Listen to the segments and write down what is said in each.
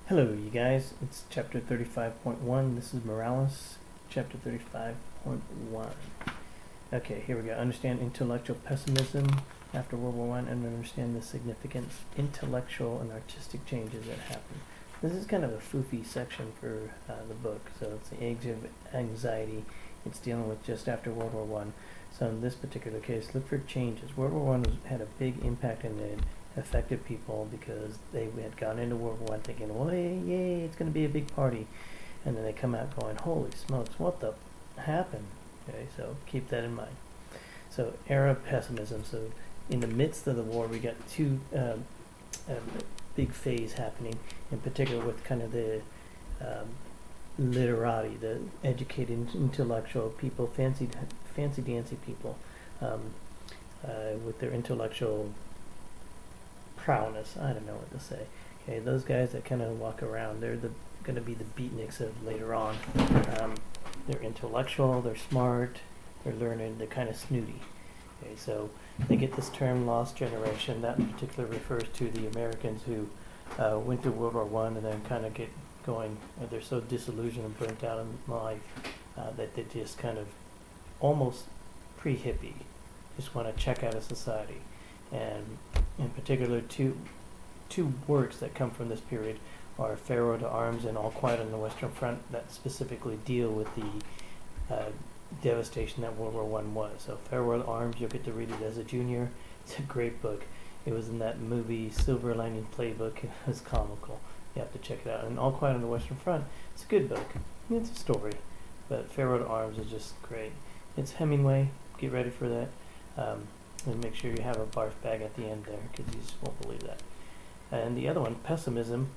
Hello, you guys. It's chapter 35.1. This is Morales, chapter 35.1. Okay, here we go. Understand intellectual pessimism after World War I and understand the significant intellectual and artistic changes that happened. This is kind of a foofy section for the book. So it's the age of anxiety. It's dealing with just after World War I. So in this particular case, look for changes. World War I had a big impact and it affected people because they had gone into World War I thinking, well, yay, it's going to be a big party. And then they come out going, holy smokes, what the happened? Okay, so keep that in mind. So era of pessimism. So in the midst of the war, we got two big phase happening, in particular with kind of the literati, the educated intellectual people, fancy dancy people, with their intellectual prowess. I don't know what to say. Okay, those guys that kind of walk around, they're going to be the beatniks of later on. They're intellectual, they're smart, they're learning, they're kind of snooty. Okay, so they get this term lost generation. That in particular refers to the Americans who went to World War I and then kind of get going. They're so disillusioned and burnt out in life that they just kind of almost pre-hippie, just want to check out of society. And in particular, two works that come from this period are Farewell to Arms and All Quiet on the Western Front, that specifically deal with the devastation that World War I was. So Farewell to Arms, you'll get to read it as a junior. It's a great book. It was in that movie Silver Lining Playbook. It was comical. You have to check it out. And All Quiet on the Western Front, it's a good book. It's a story. But Farewell to Arms is just great. It's Hemingway. Get ready for that. And make sure you have a barf bag at the end there, because you just won't believe that. And the other one, pessimism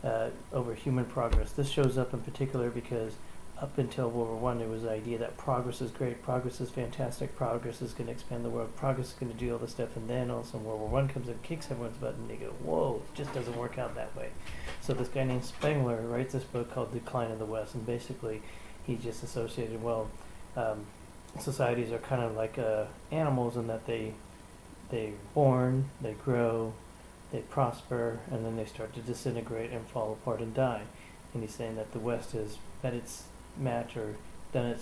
over human progress. This shows up in particular because up until World War I, there was the idea that progress is great, progress is fantastic, progress is going to expand the world, progress is going to do all this stuff, and then all of a sudden World War I comes and kicks everyone's butt, and they go, whoa, it just doesn't work out that way. So this guy named Spengler writes this book called Decline of the West, and basically he just associated, societies are kind of like animals in that they're born, they grow, they prosper, and then they start to disintegrate and fall apart and die. And he's saying that the West has met its match or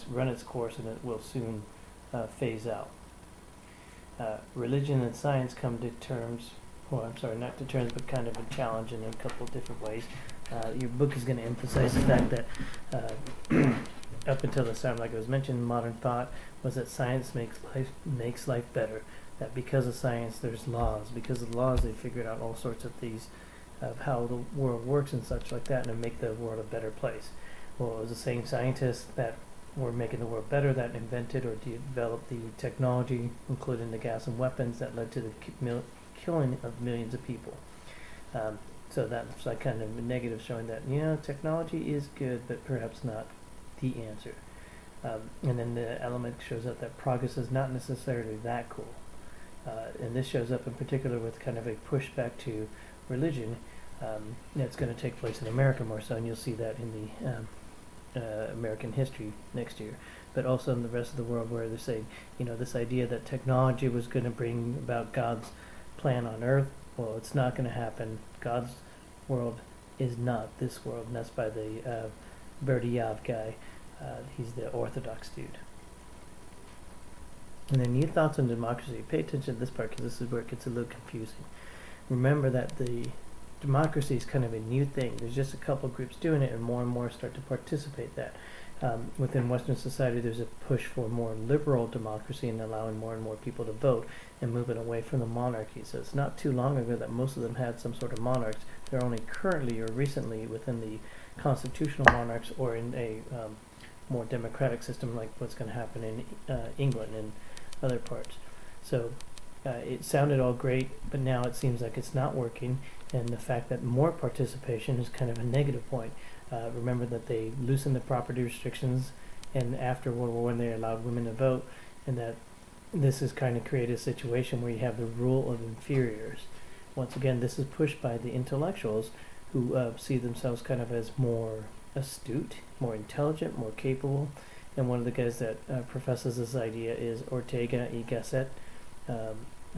run its course, and it will soon phase out. Religion and science come to terms, not to terms, but kind of a challenge in a couple of different ways. Your book is going to emphasize the fact that up until this time, like it was mentioned, modern thought was that science makes life better. That because of science, there's laws. Because of laws, they figured out all sorts of things of how the world works and such like that, and make the world a better place. Well, it was the same scientists that were making the world better that invented or developed the technology, including the gas and weapons that led to the killing of millions of people. So that's like kind of a negative, showing that technology is good, but perhaps not the answer. And then the element shows up that progress is not necessarily that cool. And this shows up in particular with kind of a pushback to religion that's going to take place in America more so, and you'll see that in the American history next year, but also in the rest of the world, where they're saying, this idea that technology was going to bring about God's plan on earth. Well, it's not going to happen. God's world is not this world, and that's by the Berdyaev guy. He's the Orthodox dude. And then new thoughts on democracy. Pay attention to this part, because this is where it gets a little confusing. Remember that the democracy is kind of a new thing. There's just a couple groups doing it, and more start to participate that. Within Western society, there's a push for more liberal democracy and allowing more and more people to vote and moving away from the monarchy. So it's not too long ago that most of them had some sort of monarchs. They're only currently or recently within the constitutional monarchs or in a more democratic system, like what's going to happen in England and other parts. So it sounded all great, but now it seems like it's not working, and the fact that more participation is kind of a negative point. Remember that they loosened the property restrictions, and after World War I they allowed women to vote, and that this has kind of created a situation where you have the rule of inferiors. Once again, this is pushed by the intellectuals who see themselves kind of as more astute, more intelligent, more capable. And one of the guys that professes this idea is Ortega y Gasset,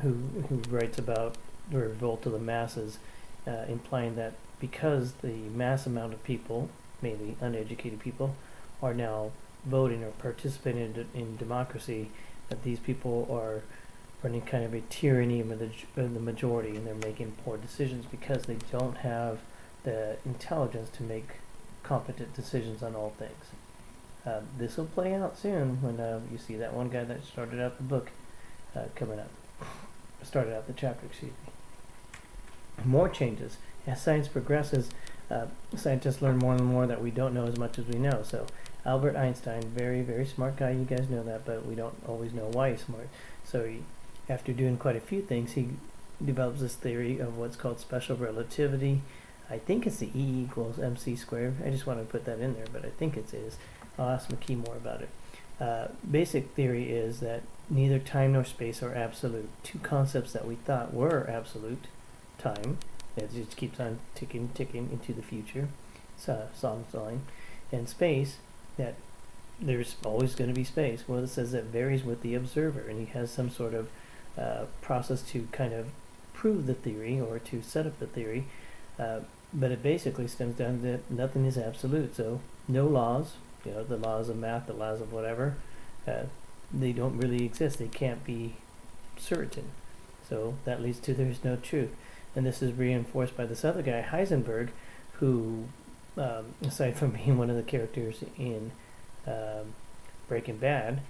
who writes about the revolt of the masses, implying that because the mass amount of people, mainly uneducated people, are now voting or participating in democracy, that these people are running kind of a tyranny of the majority, and they're making poor decisions because they don't have the intelligence to make competent decisions on all things. This will play out soon when you see that one guy that started out the book coming up. Started out the chapter, excuse me. More changes. As science progresses, scientists learn more and more that we don't know as much as we know. So Albert Einstein, very, very smart guy, you guys know that, but we don't always know why he's smart. So after doing quite a few things, he develops this theory of what's called special relativity. I think it's the E equals mc squared. I just want to put that in there, but I think it is. I'll ask McKee more about it. Basic theory is that neither time nor space are absolute. Two concepts that we thought were absolute, time, it just keeps on ticking into the future, song, and space, that there's always going to be space. Well, it says that varies with the observer, and he has some sort of process to kind of prove the theory or to set up the theory, but it basically stems down to that nothing is absolute. So no laws, the laws of math, the laws of whatever, they don't really exist. They can't be certain. So that leads to there's no truth. And this is reinforced by this other guy, Heisenberg, who, aside from being one of the characters in Breaking Bad,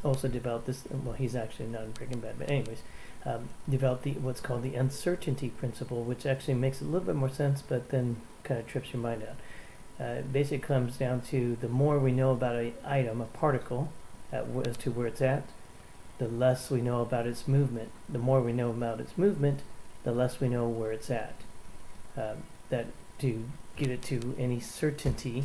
also developed this. Well, he's actually not in Breaking Bad, but anyways, developed what's called the uncertainty principle, which actually makes a little bit more sense, but then kind of trips your mind out. It basically comes down to the more we know about an item, a particle, as to where it's at, the less we know about its movement. The more we know about its movement, the less we know where it's at. That to get it to any certainty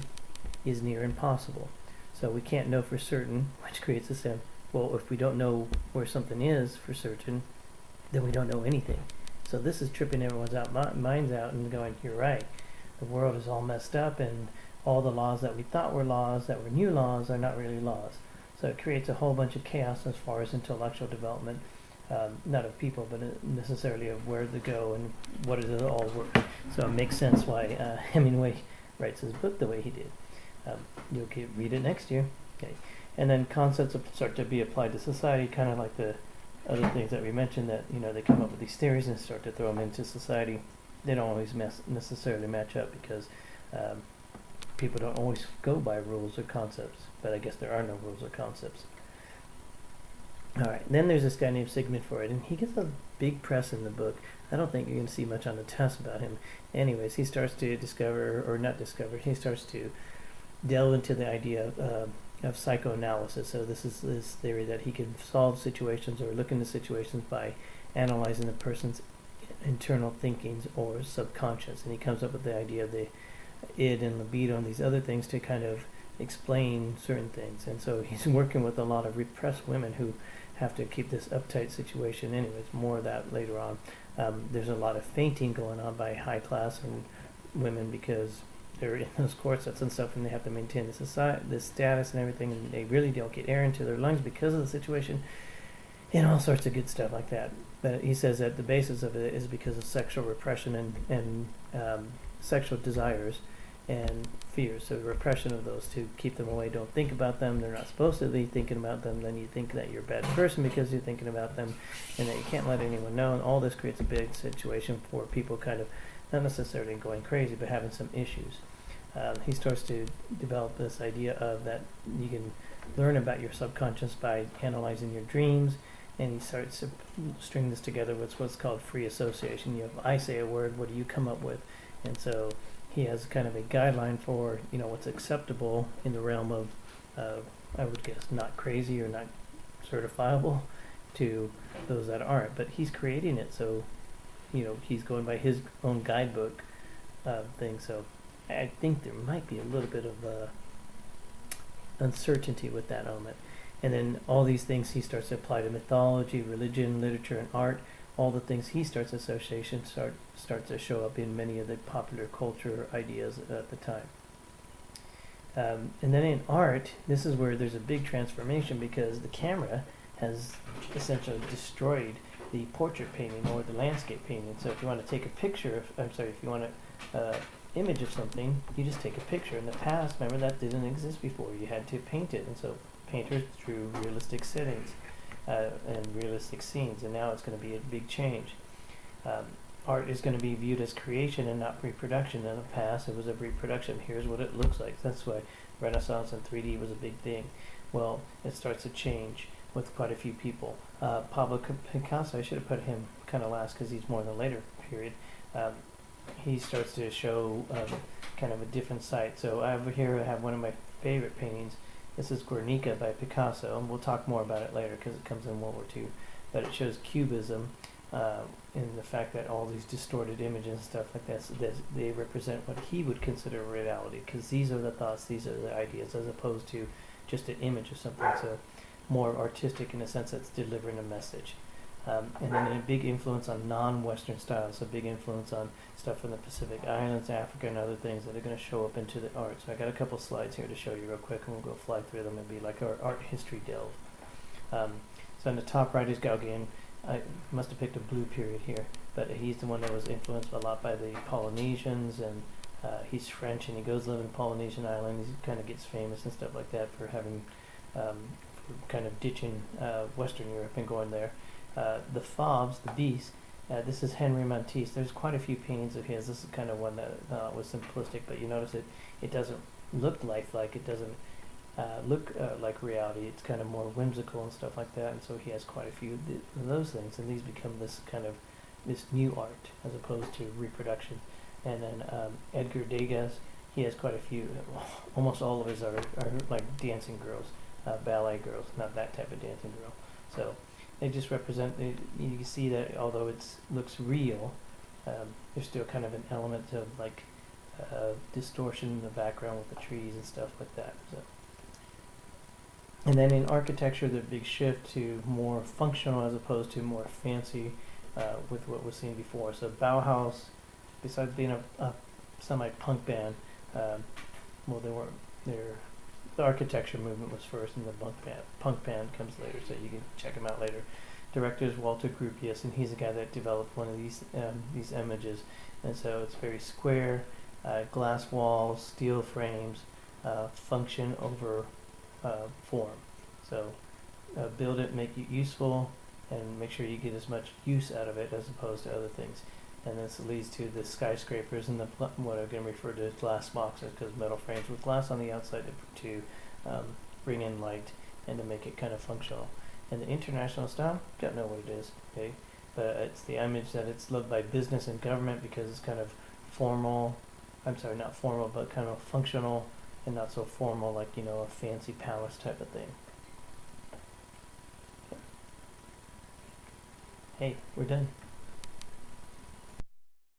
is near impossible. So we can't know for certain, which creates a sense, well, if we don't know where something is for certain, then we don't know anything. So this is tripping everyone's minds out and going, you're right. The world is all messed up, and all the laws that we thought were laws, that were new laws, are not really laws. So it creates a whole bunch of chaos as far as intellectual development, not of people, but necessarily of where to go and what does it all work. So it makes sense why Hemingway writes his book the way he did. You'll read it next year. Okay. And then concepts start to be applied to society, kind of like the other things that we mentioned, that they come up with these theories and start to throw them into society. They don't always necessarily match up because people don't always go by rules or concepts, but I guess there are no rules or concepts. Alright, then there's this guy named Sigmund Freud, and he gets a big press in the book. I don't think you're going to see much on the test about him. Anyways, he starts to he starts to delve into the idea of psychoanalysis. So this is this theory that he can solve situations or look into situations by analyzing the person's internal thinkings or subconscious, and he comes up with the idea of the id and libido and these other things to kind of explain certain things. And so he's working with a lot of repressed women who have to keep this uptight situation. Anyways, more of that later on. There's a lot of fainting going on by high class and women because they're in those corsets and stuff, and they have to maintain this status and everything, and they really don't get air into their lungs because of the situation, and all sorts of good stuff like that. But he says that the basis of it is because of sexual repression and sexual desires and fears. So repression of those to keep them away. Don't think about them. They're not supposed to be thinking about them. Then you think that you're a bad person because you're thinking about them, and that you can't let anyone know. And all this creates a big situation for people kind of not necessarily going crazy, but having some issues. He starts to develop this idea of that you can learn about your subconscious by analyzing your dreams, and he starts to string this together with what's called free association. I say a word, what do you come up with? And so he has kind of a guideline for what's acceptable in the realm of I would guess not crazy or not certifiable to those that aren't, but he's creating it, so he's going by his own guidebook thing. So I think there might be a little bit of uncertainty with that element. And then all these things he starts to apply to mythology, religion, literature, and art. All the things he starts association start to show up in many of the popular culture ideas at the time. And then in art, this is where there's a big transformation, because the camera has essentially destroyed the portrait painting or the landscape painting. So if you want to take a picture, if you want to image of something, you just take a picture. In the past, remember, that didn't exist before. You had to paint it, and so painters drew realistic settings and realistic scenes, and now it's going to be a big change. Art is going to be viewed as creation and not reproduction. In the past, it was a reproduction. Here's what it looks like. That's why Renaissance and 3D was a big thing. Well, it starts to change with quite a few people. Pablo Picasso, I should have put him kind of last because he's more in the later period. He starts to show kind of a different side. So over here I have one of my favorite paintings. This is Guernica by Picasso, and we'll talk more about it later because it comes in World War II. But it shows Cubism in the fact that all these distorted images and stuff like that, they represent what he would consider reality, because these are the thoughts, these are the ideas, as opposed to just an image of something. So more artistic in the sense that it's delivering a message. And then a big influence on non-Western styles, a big influence on stuff from the Pacific Islands, Africa, and other things that are going to show up into the art. So I got a couple slides here to show you real quick, and we'll go fly through them and be like our art history delve. So on the top right is Gauguin. I must have picked a blue period here, but he's the one that was influenced a lot by the Polynesians, and he's French, and he goes live in Polynesian island. He kind of gets famous and stuff like that for having, for kind of ditching Western Europe and going there. The Fauves, the Beasts, this is Henry Matisse. There's quite a few paintings of his. This is kind of one that was simplistic, but you notice it doesn't look lifelike. It doesn't look like reality. It's kind of more whimsical and stuff like that, and so he has quite a few of those things, and these become this kind of this new art as opposed to reproduction. And then Edgar Degas, he has quite a few. Almost all of his are like dancing girls, ballet girls, not that type of dancing girl. So they just represent, you can see that although it looks real, there's still kind of an element of like distortion in the background with the trees and stuff like that. So. And then in architecture, the big shift to more functional as opposed to more fancy with what was seen before. So Bauhaus, besides being a semi-punk band, well, the architecture movement was first, and the punk band comes later, so you can check him out later. Director is Walter Gropius, and he's the guy that developed one of these images. And so it's very square, glass walls, steel frames, function over form. So build it, make it useful, and make sure you get as much use out of it as opposed to other things. And this leads to the skyscrapers and what I'm going to refer to as glass boxes, because metal frames with glass on the outside to bring in light and to make it kind of functional. And the international style, don't know what it is, okay? But it's the image that it's loved by business and government because it's kind of formal. I'm sorry, not formal, but kind of functional and not so formal, like, you know, a fancy palace type of thing. Hey, we're done.